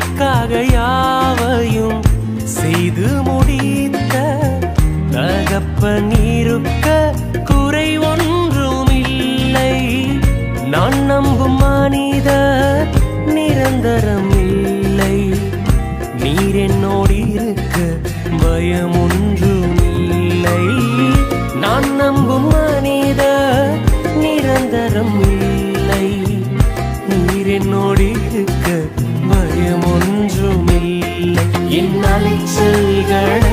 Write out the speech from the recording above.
எனக்காக யாவையும் செய்து முடித்த தகப்பன் இருக்க குறை ஒன்றும் இல்லை. நான் நம்பும் மனிதர் நிரந்தரம் இல்லை. நீர் என்னோடு இருக்க பயம் ஒன்றும் இல்லை. நான் நம்பும் மனிதர் நிரந்தரம் இல்லை. நீர் என்னோடு இருக்க பயம் ஒன்றும் இல்லை. என் அலைச்சல்களை